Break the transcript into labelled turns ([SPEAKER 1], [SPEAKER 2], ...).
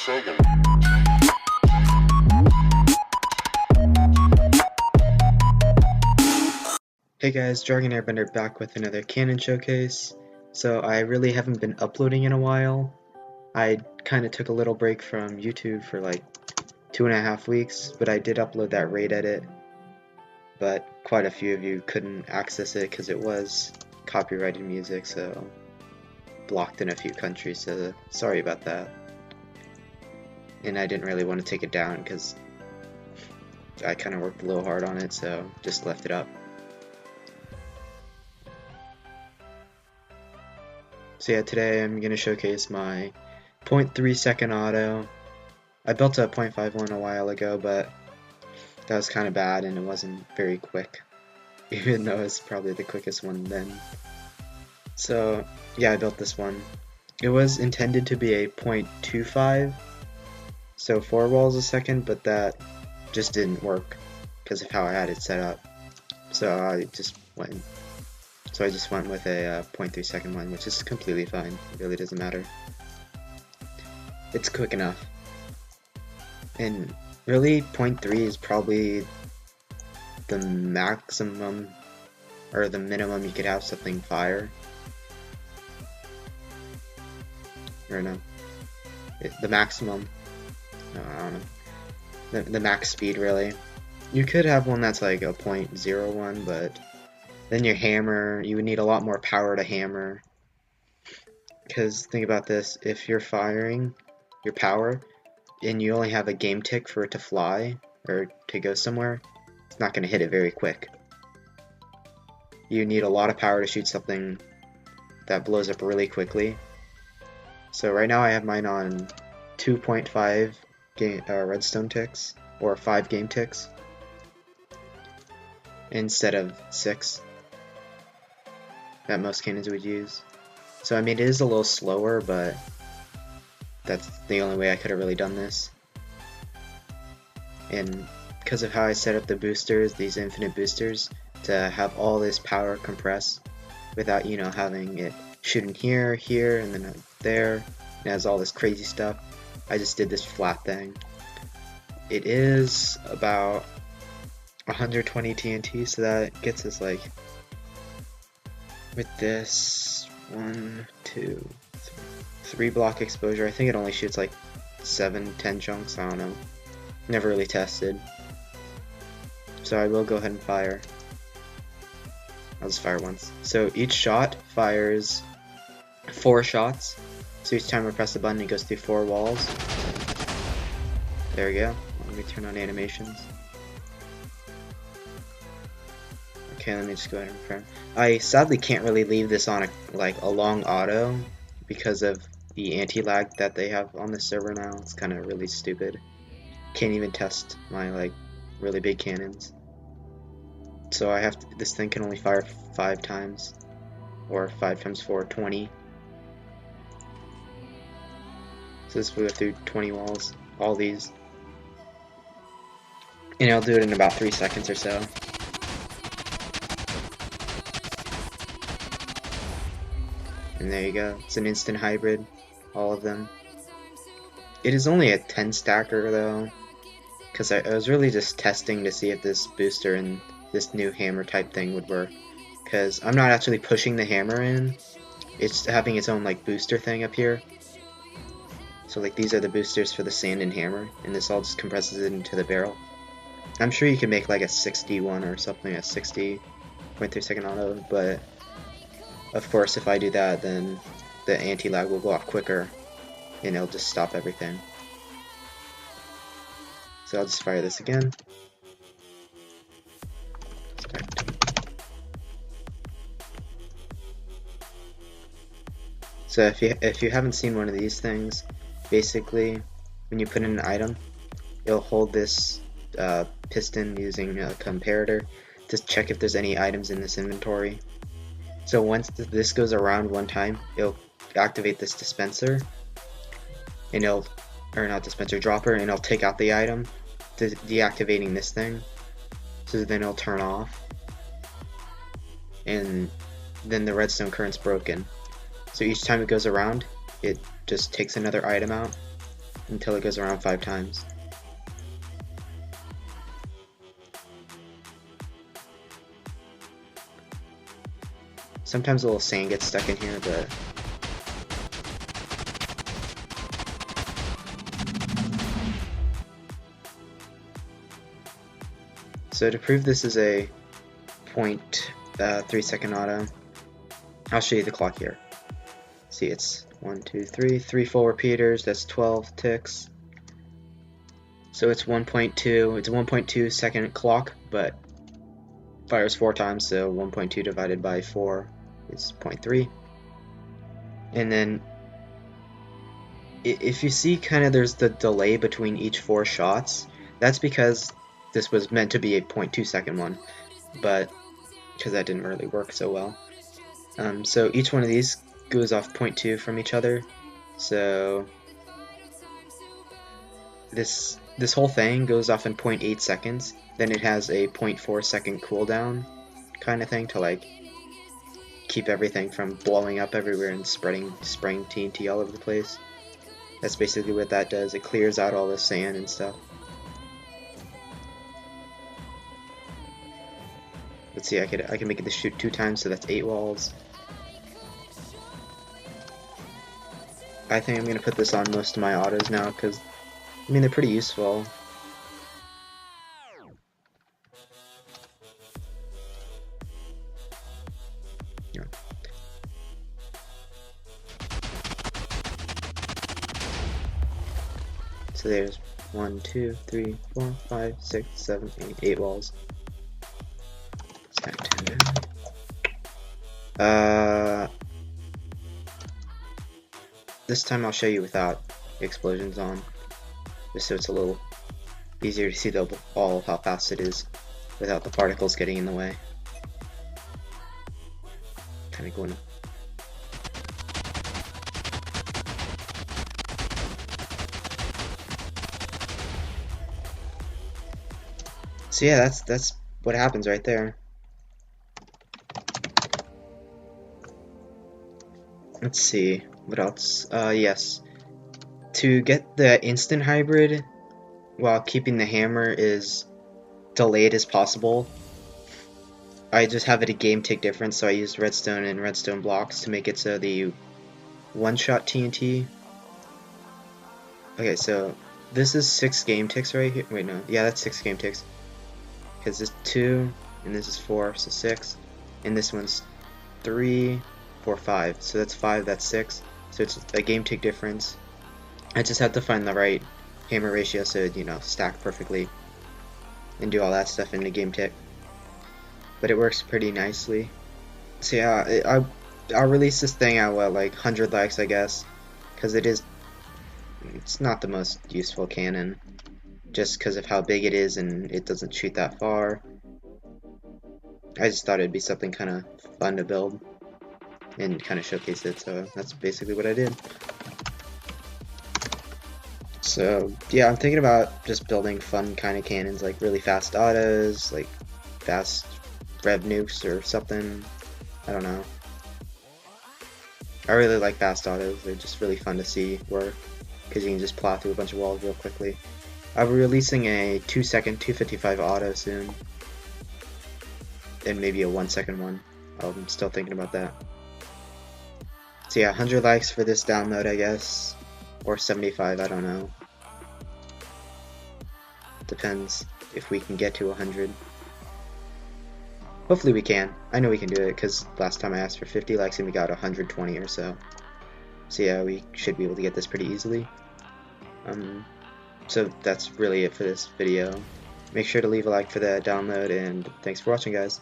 [SPEAKER 1] Hey guys, Dragonairbender back with another cannon showcase. So I really haven't been uploading in a while. I kind of took a little break from YouTube for like 2.5 weeks, but I did upload that raid edit. But quite a few of you couldn't access it because it was copyrighted music, so blocked in a few countries, so sorry about that. And I didn't really want to take it down because I kind of worked a little hard on it, so just left it up. So yeah, today I'm going to showcase my 0.3 second auto. I built a 0.51 a while ago, but that was kind of bad and it wasn't very quick, even though it's probably the quickest one then. So yeah, I built this one. It was intended to be a 0.25, so 4 walls a second, but that just didn't work because of how I had it set up. So I just went with a 0.3 second one, which is completely fine. It really doesn't matter. It's quick enough. And really, 0.3 is probably the maximum or the minimum you could have something fire. Or no, the maximum. No, I don't know. The max speed, really. You could have one that's like a 0.01, but then your hammer, you would need a lot more power to hammer. Because think about this, if you're firing your power and you only have a game tick for it to fly or to go somewhere, it's not going to hit it very quick. You need a lot of power to shoot something that blows up really quickly. So right now I have mine on 2.5 redstone ticks, or 5 game ticks, instead of 6 that most cannons would use. So I mean, it is a little slower, but that's the only way I could have really done this. And because of how I set up the boosters, these infinite boosters, to have all this power compressed without, you know, having it shooting here, here, and then there, and it has all this crazy stuff, I just did this flat thing. It is about 120 TNT, so that gets us like, with this 1, 2, 3 block exposure. I think it only shoots like 7-10 chunks. I don't know. Never really tested. So I will go ahead and fire. I'll just fire once. So each shot fires 4 shots. So each time I press the button, it goes through 4 walls. There we go. Let me turn on animations. Okay, let me just go ahead and confirm. I sadly can't really leave this on a long auto because of the anti-lag that they have on the server now. It's kind of really stupid. Can't even test my really big cannons. So I have to, this thing can only fire 5 times, or 5 times 4, 20. So this will go through 20 walls, all these. And I'll do it in about 3 seconds or so. And there you go. It's an instant hybrid, all of them. It is only a 10 stacker though, because I was really just testing to see if this booster and this new hammer type thing would work. Because I'm not actually pushing the hammer in, it's having its own booster thing up here. So these are the boosters for the sand and hammer, and this all just compresses it into the barrel. I'm sure you can make a 61 or something, a 60.3 second auto, but of course if I do that, then the anti-lag will go off quicker and it'll just stop everything. So I'll just fire this again. So if you haven't seen one of these things, basically when you put in an item, it'll hold this piston using a comparator to check if there's any items in this inventory. So once this goes around one time, it'll activate this dispenser, and dropper, and it'll take out the item, deactivating this thing. So then it'll turn off, and then the redstone current's broken. So each time it goes around, it just takes another item out, until it goes around 5 times. Sometimes a little sand gets stuck in here, but so to prove this is a 0.3 second auto, I'll show you the clock here. See, it's 1, 2, 3 full repeaters, that's 12 ticks. So it's 1.2, it's a 1.2 second clock, but fires 4 times, so 1.2 divided by 4 is 0.3. And then if you see kind of there's the delay between each 4 shots, that's because this was meant to be a 0.2 second one, but because that didn't really work so well. So each one of these goes off 0.2 from each other, so this whole thing goes off in 0.8 seconds, then it has a 0.4 second cooldown kind of thing to like keep everything from blowing up everywhere and spraying TNT all over the place. That's basically what that does. It clears out all the sand and stuff. Let's see, I can make it shoot 2 times, so that's 8 walls. I think I'm gonna put this on most of my autos now because I mean they're pretty useful. Yeah. So there's 1, 2, 3, 4, 5, 6, 7, 8, 8 walls. This time I'll show you without explosions on, just so it's a little easier to see how fast it is without the particles getting in the way. Kind of going. So yeah, that's what happens right there. Let's see, what else? Yes. To get the instant hybrid while keeping the hammer as delayed as possible, I just have it a game tick difference, so I used redstone and redstone blocks to make it so the one-shot TNT. Okay, so this is 6 game ticks right here. Wait, no. Yeah, that's 6 game ticks. Because this is 2, and this is 4, so 6. And this one's 3, 4, 5. So that's 5, that's 6. So it's a game tick difference. I just have to find the right hammer ratio so it, stack perfectly. And do all that stuff in the game tick. But it works pretty nicely. So yeah, I'll release this thing at what, like 100 likes, I guess. Because it's not the most useful cannon. Just because of how big it is and it doesn't shoot that far. I just thought it'd be something kind of fun to build and kind of showcase it, so that's basically what I did. So yeah, I'm thinking about just building fun kind of cannons, like really fast autos, like fast rev nukes or something. I don't know. I really like fast autos, they're just really fun to see work, because you can just plow through a bunch of walls real quickly. I'll be releasing a 2-second 255 auto soon. And maybe a 1-second one. I'm still thinking about that. So yeah, 100 likes for this download, I guess. Or 75, I don't know. Depends if we can get to 100. Hopefully we can. I know we can do it, because last time I asked for 50 likes and we got 120 or so. So yeah, we should be able to get this pretty easily. So that's really it for this video. Make sure to leave a like for the download, and thanks for watching, guys.